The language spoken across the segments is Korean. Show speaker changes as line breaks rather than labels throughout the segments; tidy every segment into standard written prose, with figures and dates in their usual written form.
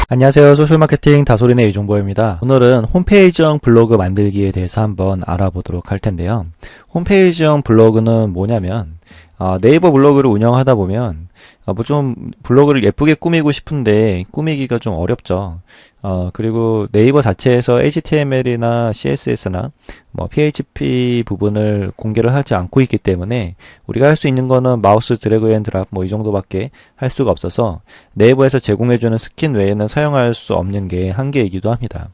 안녕하세요. 소셜마케팅 다솔인의 이종보입니다. 오늘은 홈페이지형 블로그 만들기에 대해서 한번 알아보도록 할 텐데요. 홈페이지형 블로그는 뭐냐면 네이버 블로그를 운영하다 보면 좀 블로그를 예쁘게 꾸미고 싶은데 꾸미기가 좀 어렵죠. 그리고 네이버 자체에서 HTML이나 CSS나 PHP 부분을 공개를 하지 않고 있기 때문에 우리가 할 수 있는 거는 마우스 드래그 앤 드랍 이 정도밖에 할 수가 없어서 네이버에서 제공해주는 스킨 외에는 사용할 수 없는 게 한계이기도 합니다.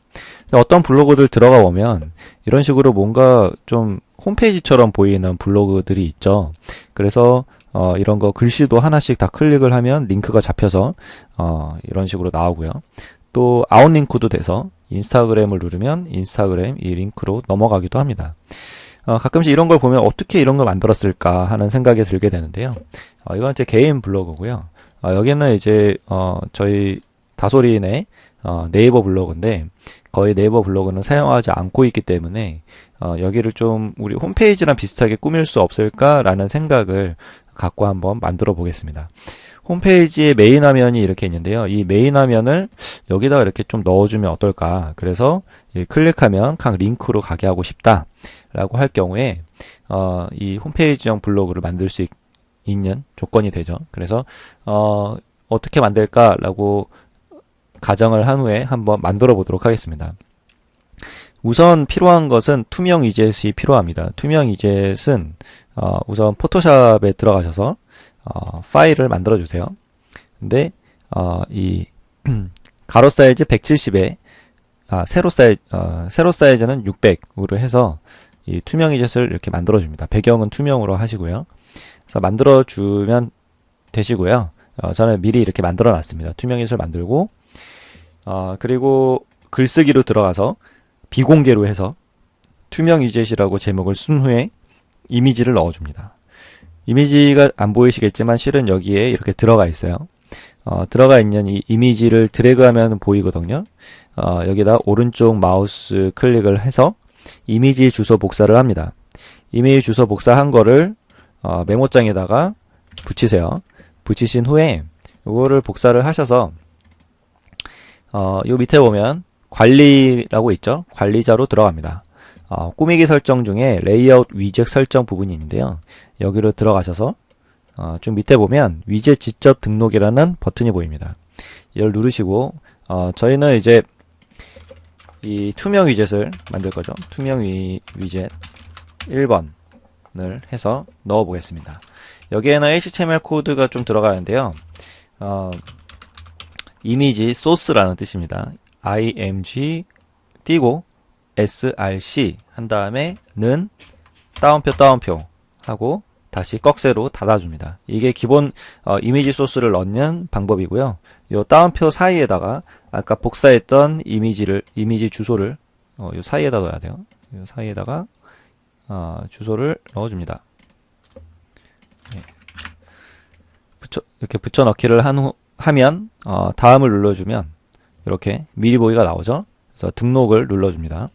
어떤 블로그들 들어가 보면 이런 식으로 뭔가 좀 홈페이지처럼 보이는 블로그들이 있죠. 그래서 이런 거 글씨도 하나씩 다 클릭을 하면 링크가 잡혀서 이런 식으로 나오고요. 또 아웃링크도 돼서 인스타그램을 누르면 인스타그램 이 링크로 넘어가기도 합니다. 가끔씩 이런 걸 보면 어떻게 이런 걸 만들었을까 하는 생각이 들게 되는데요. 이건 제 개인 블로그고요. 여기는 이제 저희 다솔인의 네이버 블로그인데 거의 네이버 블로그는 사용하지 않고 있기 때문에 여기를 좀 우리 홈페이지랑 비슷하게 꾸밀 수 없을까라는 생각을 갖고 한번 만들어 보겠습니다. 홈페이지의 메인 화면이 이렇게 있는데요. 이 메인 화면을 여기다가 이렇게 좀 넣어주면 어떨까. 그래서 클릭하면 각 링크로 가게 하고 싶다 라고 할 경우에 이 홈페이지형 블로그를 만들 수 있는 조건이 되죠. 그래서 어떻게 만들까 라고 가정을 한 후에 한번 만들어 보도록 하겠습니다. 우선 필요한 것은 투명 위젯이 필요합니다. 투명 위젯은 우선 포토샵에 들어가셔서 파일을 만들어 주세요. 근데 이 가로 사이즈 170에 세로 사이즈는 600으로 해서 이 투명 위젯을 이렇게 만들어 줍니다. 배경은 투명으로 하시고요. 그래서 만들어 주면 되시고요. 저는 미리 이렇게 만들어 놨습니다. 투명 위젯을 만들고 그리고 글쓰기로 들어가서 비공개로 해서 투명 위젯이라고 제목을 쓴 후에 이미지를 넣어줍니다. 이미지가 안 보이시겠지만 실은 여기에 이렇게 들어가 있어요. 들어가 있는 이 이미지를 드래그하면 보이거든요. 여기다 오른쪽 마우스 클릭을 해서 이미지 주소 복사를 합니다. 이미지 주소 복사한 거를 메모장에다가 붙이세요. 붙이신 후에 이거를 복사를 하셔서 요 밑에 보면 관리라고 있죠. 관리자로 들어갑니다. 꾸미기 설정 중에 레이아웃 위젯 설정 부분이 있는데요. 여기로 들어가셔서 좀 밑에 보면 위젯 직접 등록이라는 버튼이 보입니다. 이걸 누르시고 저희는 이제 이 투명 위젯을 만들 거죠. 투명 위젯 1번을 해서 넣어 보겠습니다. 여기에는 HTML 코드가 좀 들어가는데요. 이미지 소스라는 뜻입니다. img 띄고 src 한 다음에 는 따옴표 하고 다시 꺽쇠로 닫아줍니다. 이게 기본 이미지 소스를 넣는 방법이고요. 요 따옴표 사이에다가 아까 복사했던 이미지 주소를 요 사이에다 넣어야 돼요. 요 사이에다가 주소를 넣어줍니다. 네. 이렇게 붙여넣기를 하면 다음을 눌러주면 이렇게 미리 보기가 나오죠. 그래서 등록을 눌러줍니다.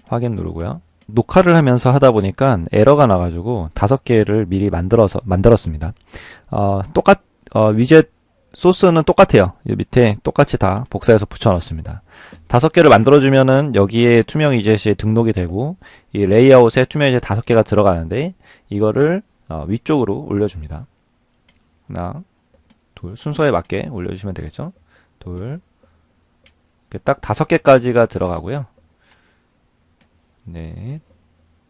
확인 누르고요. 녹화를 하면서 하다 보니까 에러가 나가지고 5개를 미리 만들었습니다. 위젯 소스는 똑같아요. 이 밑에 똑같이 다 복사해서 붙여넣습니다. 5개를 만들어주면은 여기에 투명 위젯이 등록이 되고 이 레이아웃에 투명 위젯 5개가 들어가는데 이거를 위쪽으로 올려줍니다. 하나, 둘, 순서에 맞게 올려주시면 되겠죠. 둘, 딱 5개까지가 들어가고요. 네,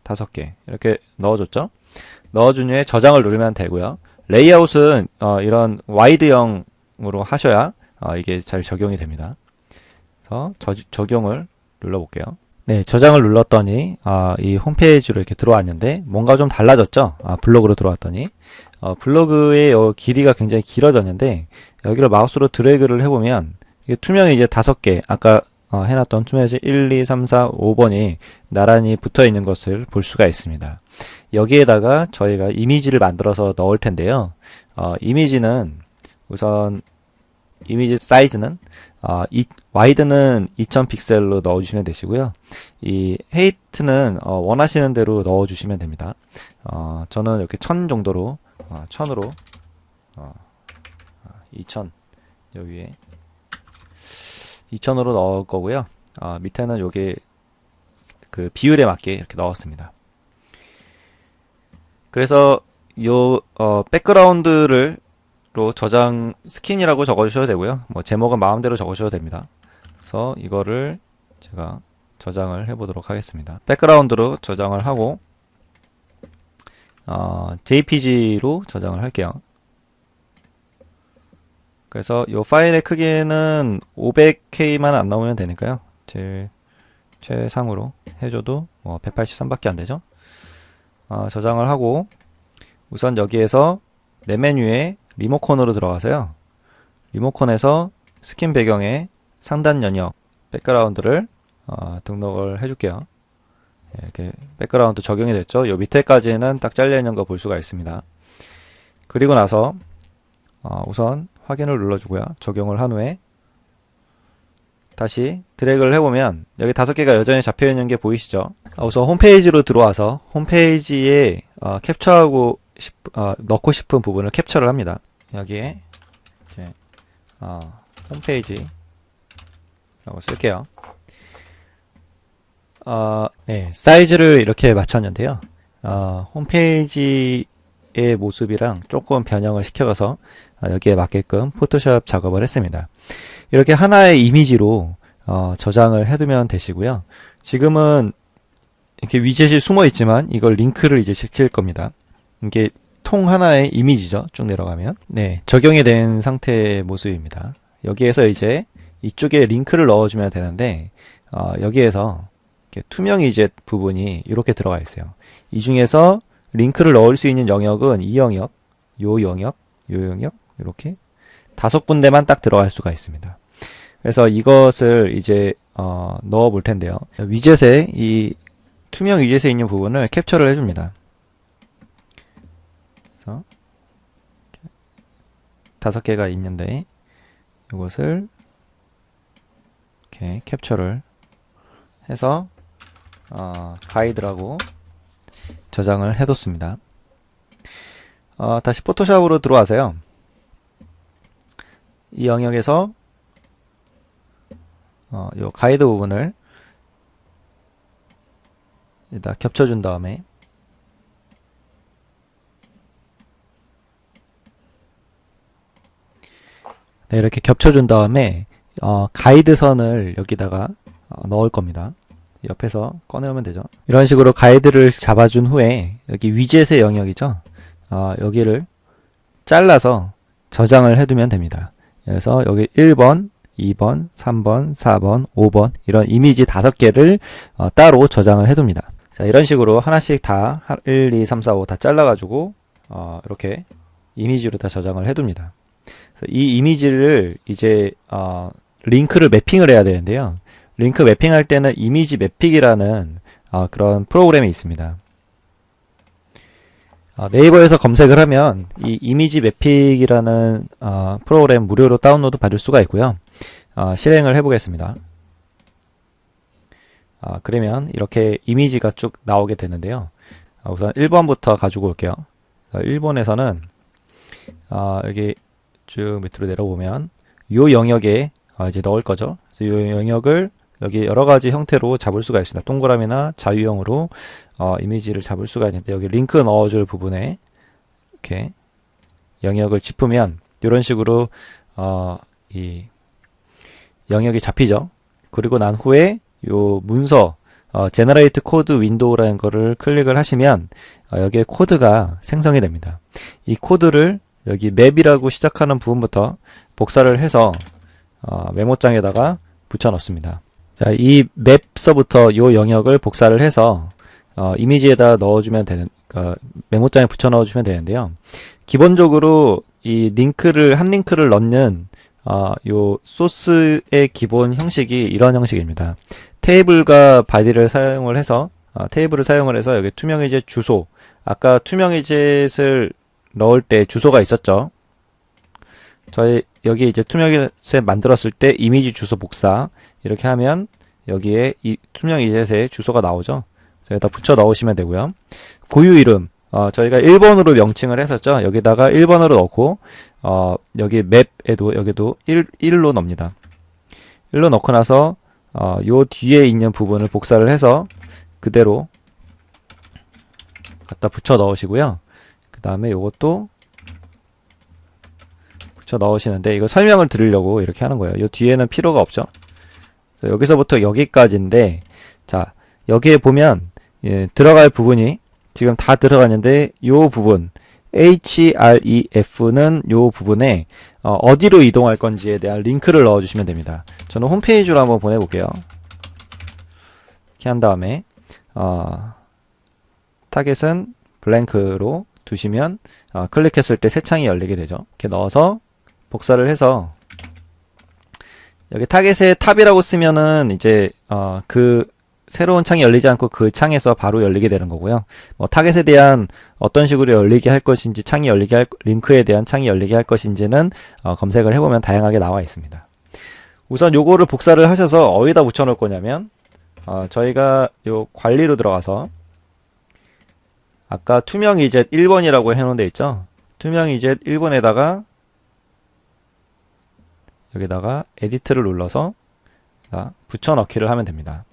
5개 이렇게 넣어줬죠. 넣어준 후에 저장을 누르면 되고요. 레이아웃은 이런 와이드형으로 하셔야 이게 잘 적용이 됩니다. 그래서 적용을 눌러볼게요. 네, 저장을 눌렀더니 이 홈페이지로 이렇게 들어왔는데 뭔가 좀 달라졌죠. 블로그로 들어왔더니 블로그의 길이가 굉장히 길어졌는데 여기를 마우스로 드래그를 해보면 이게 투명이 이제 5개 아까 해놨던 투명지 1, 2, 3, 4, 5번이 나란히 붙어 있는 것을 볼 수가 있습니다. 여기에다가 저희가 이미지를 만들어서 넣을 텐데요. 이미지는 우선 이미지 사이즈는 와이드는 2000 픽셀로 넣어주시면 되시고요. 이 헤이트는 원하시는 대로 넣어주시면 됩니다. 저는 이렇게 1000 정도로 1000으로 2000 여기에 2000으로 넣을 거고요. 밑에는 요게 그 비율에 맞게 이렇게 넣었습니다. 그래서 요 백그라운드를 로 저장 스킨이라고 적어주셔도 되고요. 뭐 제목은 마음대로 적으셔도 됩니다. 그래서 이거를 제가 저장을 해보도록 하겠습니다. 백그라운드로 저장을 하고 JPG로 저장을 할게요. 그래서 이 파일의 크기는 500K만 안 나오면 되니까요. 제일 최상으로 해줘도 뭐 183밖에 안 되죠. 저장을 하고 우선 여기에서 내 메뉴에 리모컨으로 들어가서요. 리모컨에서 스킨 배경에 상단 연역 백그라운드를 등록을 해줄게요. 이렇게 백그라운드 적용이 됐죠. 요 밑에까지는 딱 잘려있는 거 볼 수가 있습니다. 그리고 나서 우선 확인을 눌러주고요. 적용을 한 후에 다시 드래그를 해보면 여기 5개가 여전히 잡혀있는 게 보이시죠? 우선 홈페이지로 들어와서 홈페이지에 캡처하고 넣고 싶은 부분을 캡처를 합니다. 여기에 이제 홈페이지라고 쓸게요. 네, 사이즈를 이렇게 맞췄는데요. 홈페이지의 모습이랑 조금 변형을 시켜서 여기에 맞게끔 포토샵 작업을 했습니다. 이렇게 하나의 이미지로 저장을 해두면 되시고요. 지금은 이렇게 위젯이 숨어 있지만 이걸 링크를 이제 시킬 겁니다. 이게 통 하나의 이미지죠. 쭉 내려가면. 네, 적용이 된 상태의 모습입니다. 여기에서 이제 이쪽에 링크를 넣어주면 되는데 여기에서 이렇게 투명 위젯 부분이 이렇게 들어가 있어요. 이 중에서 링크를 넣을 수 있는 영역은 이 영역, 요 영역, 요 영역 이렇게 5군데만 딱 들어갈 수가 있습니다. 그래서 이것을 이제 넣어 볼 텐데요. 위젯에 이 투명 위젯에 있는 부분을 캡처를 해줍니다. 그래서 5개가 있는데 이것을 이렇게 캡처를 해서 가이드라고 저장을 해뒀습니다. 다시 포토샵으로 들어와서요. 이 영역에서 요 가이드 부분을 여기다 겹쳐준 다음에 네, 이렇게 겹쳐준 다음에 가이드선을 여기다가 넣을 겁니다. 옆에서 꺼내오면 되죠. 이런 식으로 가이드를 잡아준 후에 여기 위젯의 영역이죠. 여기를 잘라서 저장을 해두면 됩니다. 그래서 여기 1번, 2번, 3번, 4번, 5번 이런 이미지 5개를 따로 저장을 해둡니다. 자, 이런 식으로 하나씩 다 1, 2, 3, 4, 5 다 잘라가지고 이렇게 이미지로 다 저장을 해둡니다. 그래서 이 이미지를 이제 링크를 매핑을 해야 되는데요. 링크 매핑할 때는 이미지 매픽이라는 그런 프로그램이 있습니다. 네이버에서 검색을 하면 이 이미지 매픽이라는 프로그램 무료로 다운로드 받을 수가 있고요. 실행을 해보겠습니다. 그러면 이렇게 이미지가 쭉 나오게 되는데요. 우선 1번부터 가지고 올게요. 1번에서는 여기 쭉 밑으로 내려보면 이 영역에 이제 넣을 거죠. 그래서 이 영역을 여기 여러가지 형태로 잡을 수가 있습니다. 동그라미나 자유형으로 이미지를 잡을 수가 있는데 여기 링크 넣어줄 부분에 이렇게 영역을 짚으면 이런 식으로 이 영역이 잡히죠. 그리고 난 후에 요 문서 Generate Code Window라는 거를 클릭을 하시면 여기에 코드가 생성이 됩니다. 이 코드를 여기 맵이라고 시작하는 부분부터 복사를 해서 메모장에다가 붙여 넣습니다. 자, 이 맵서부터 요 영역을 복사를 해서 이미지에다 넣어주면 되는 메모장에 붙여 넣어주면 되는데요. 기본적으로 이 한 링크를 넣는 요 소스의 기본 형식이 이런 형식입니다. 테이블과 바디를 사용을 해서 테이블을 사용을 해서 여기 투명 위젯 주소, 아까 투명 위젯을 넣을 때 주소가 있었죠. 여기 이제 투명 위젯 만들었을 때 이미지 주소 복사 이렇게 하면 여기에 이 투명 위젯의 주소가 나오죠. 여기다 붙여 넣으시면 되고요. 고유 이름, 저희가 1번으로 명칭을 했었죠. 여기다가 1번으로 넣고 여기 맵에도 여기도 1로 넣습니다. 1로 넣고 나서 요 뒤에 있는 부분을 복사를 해서 그대로 갖다 붙여 넣으시고요. 그 다음에 요것도 붙여 넣으시는데, 이거 설명을 드리려고 이렇게 하는 거예요. 요 뒤에는 필요가 없죠. 그래서 여기서부터 여기까지인데, 자, 여기에 보면 들어갈 부분이 지금 다 들어갔는데, 요 부분 href는 요 부분에 어디로 이동할 건지에 대한 링크를 넣어주시면 됩니다. 저는 홈페이지로 한번 보내볼게요. 이렇게 한 다음에 타겟은 블랭크로 두시면 클릭했을 때 새 창이 열리게 되죠. 이렇게 넣어서 복사를 해서 여기 타겟에 탑이라고 쓰면은 이제 그 새로운 창이 열리지 않고 그 창에서 바로 열리게 되는 거고요. 뭐 타겟에 대한 어떤 식으로 열리게 할 것인지, 창이 열리게 할, 링크에 대한 창이 열리게 할 것인지는 검색을 해보면 다양하게 나와 있습니다. 우선 요거를 복사를 하셔서 어디다 붙여 놓을 거냐면 저희가 요 관리로 들어가서 아까 투명 이젯 1번이라고 해놓은 데 있죠. 투명 이젯 1번에다가 여기다가 에디트를 눌러서 붙여 넣기를 하면 됩니다.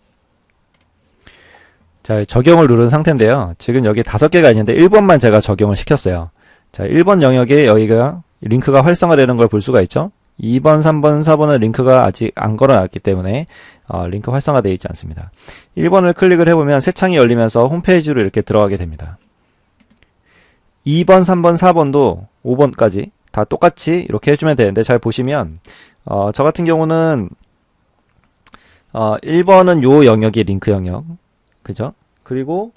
자, 적용을 누른 상태인데요. 지금 여기 5개가 있는데 1번만 제가 적용을 시켰어요. 자, 1번 영역에 여기가 링크가 활성화되는 걸 볼 수가 있죠. 2번, 3번, 4번은 링크가 아직 안 걸어놨기 때문에 링크 활성화되어 있지 않습니다. 1번을 클릭을 해보면 새 창이 열리면서 홈페이지로 이렇게 들어가게 됩니다. 2번, 3번, 4번도 5번까지 다 똑같이 이렇게 해주면 되는데, 잘 보시면 저 같은 경우는 1번은 요 영역이 링크 영역, 그죠? 그리고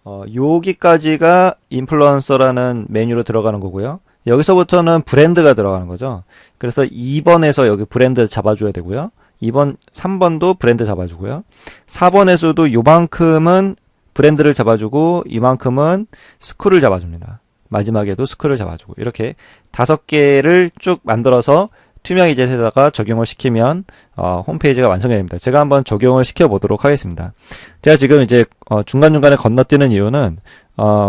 여기까지가 인플루언서라는 메뉴로 들어가는 거고요. 여기서부터는 브랜드가 들어가는 거죠. 그래서 2번에서 여기 브랜드 잡아줘야 되고요. 2번, 3번도 브랜드 잡아주고요. 4번에서도 요만큼은 브랜드를 잡아주고 이만큼은 스쿨을 잡아줍니다. 마지막에도 스쿨을 잡아주고, 이렇게 5개를 쭉 만들어서 투명 이젯에다가 적용을 시키면 홈페이지가 완성이 됩니다. 제가 한번 적용을 시켜 보도록 하겠습니다. 제가 지금 이제 중간중간에 건너뛰는 이유는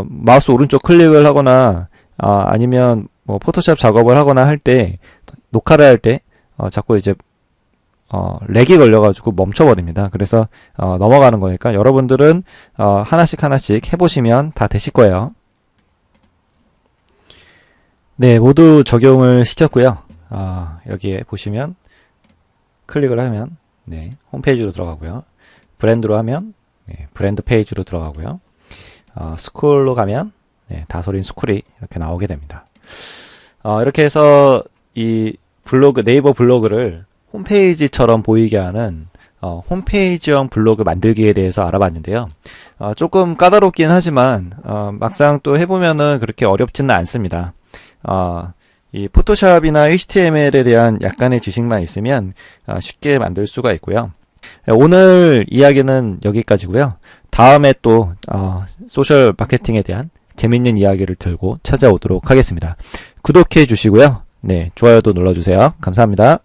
마우스 오른쪽 클릭을 하거나 아니면 뭐 포토샵 작업을 하거나 할 때, 녹화를 할 때 자꾸 이제 렉이 걸려가지고 멈춰버립니다. 그래서 넘어가는 거니까 여러분들은 하나씩 해보시면 다 되실 거예요. 네, 모두 적용을 시켰고요. 여기에 보시면 클릭을 하면 네, 홈페이지로 들어가고요. 브랜드로 하면 네, 브랜드 페이지로 들어가고요. 스쿨로 가면 네, 다솔인 스쿨이 이렇게 나오게 됩니다. 이렇게 해서 이 블로그, 네이버 블로그를 홈페이지처럼 보이게 하는 홈페이지형 블로그 만들기에 대해서 알아봤는데요. 조금 까다롭긴 하지만 막상 또 해보면은 그렇게 어렵지는 않습니다. 이 포토샵이나 HTML에 대한 약간의 지식만 있으면 쉽게 만들 수가 있고요. 오늘 이야기는 여기까지고요. 다음에 또 소셜 마케팅에 대한 재밌는 이야기를 들고 찾아오도록 하겠습니다. 구독해 주시고요. 네, 좋아요도 눌러주세요. 감사합니다.